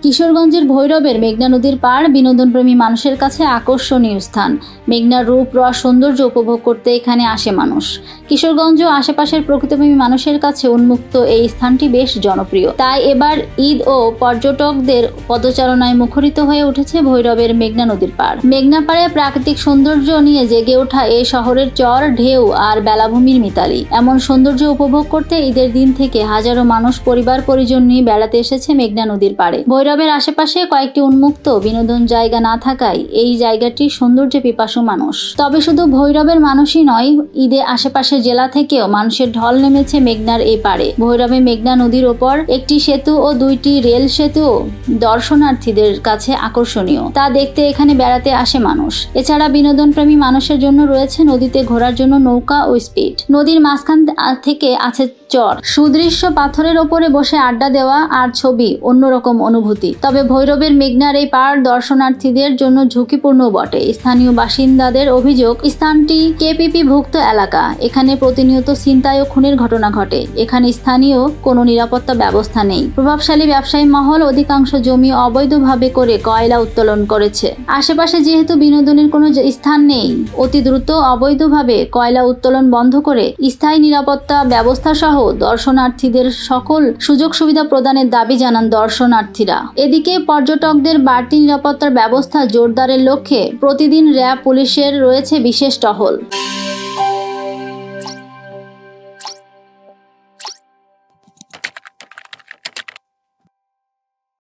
কিশোরগঞ্জের ভৈরবের মেঘনা নদীর পাড় বিনোদনপ্রেমী মানুষের কাছে আকর্ষণীয় স্থান। মেঘনার রূপ রস সৌন্দর্য উপভোগ করতে এখানে আসে মানুষ। কিশোরগঞ্জ ও আশেপাশের প্রকৃতিপ্রেমী মানুষের কাছে উন্মুক্ত এই স্থানটি বেশ জনপ্রিয়। তাই এবার ঈদ ও পর্যটকদের পদচারণায় মুখরিত হয়ে উঠেছে ভৈরবের মেঘনা নদীর পাড়। মেঘনা পাড়ে প্রাকৃতিক সৌন্দর্য নিয়ে জেগে ওঠা এই শহরের চর, ঢেউ আর বেলাভূমির মিতালি। এমন সৌন্দর্য উপভোগ করতে ঈদের দিন থেকে হাজারো মানুষ পরিবার পরিজন নিয়ে বেড়াতে এসেছে মেঘনা নদীর পাড়ে। ভৈরবের আশেপাশে কয়েকটি উন্মুক্ত বিনোদন জায়গা না থাকায় এই জায়গাটি সৌন্দর্যে পিপাসু মানুষ। তবে শুধু ভৈরবের মানুষই নয়, ঈদে আশেপাশের জেলা থেকেও মানুষের ঢল নেমেছে মেঘনার এই পাড়ে। ভৈরবে মেঘনা নদীর ওপর একটি সেতু ও দুইটি রেল সেতুও দর্শনার্থীদের কাছে আকর্ষণীয়। তা দেখতে এখানে বেড়াতে আসে মানুষ। এছাড়া বিনোদনপ্রেমী মানুষের জন্য রয়েছে নদীতে ঘোরার জন্য নৌকা ও স্পিড। নদীর মাঝখান থেকে আছে চর, সুদৃশ্য পাথরের ওপরে বসে আড্ডা দেওয়া আর ছবি, অন্যরকম অনুভূতি। তবে ভৈরবের মেঘনার এই পাড় দর্শনার্থীদের জন্য ঝুঁকিপূর্ণ বটে। স্থানীয় বাসিন্দাদের অভিযোগ, স্থানটি কেপিপি ভুক্ত এলাকা। এখানে প্রতিনিয়ত ছিনতাই ও খুনের ঘটনা ঘটে। এখানে স্থানীয় কোনো নিরাপত্তা ব্যবস্থা নেই। প্রভাবশালী ব্যবসায়ী মহল অধিকাংশ জমি অবৈধভাবে করে কয়লা উত্তোলন করেছে। আশেপাশে যেহেতু বিনোদনের কোনো স্থান নেই, অতি দ্রুত অবৈধভাবে কয়লা উত্তোলন বন্ধ করে স্থায়ী নিরাপত্তা ব্যবস্থা সহ দর্শনার্থীদের সকল সুযোগ সুবিধা প্রদানের দাবি জানান দর্শনার্থীরা। এদিকে পর্যটকদের বাড়তি নিরাপত্তার ব্যবস্থা জোরদারের লক্ষ্যে প্রতিদিন র্যাব পুলিশের রয়েছে বিশেষ টহল।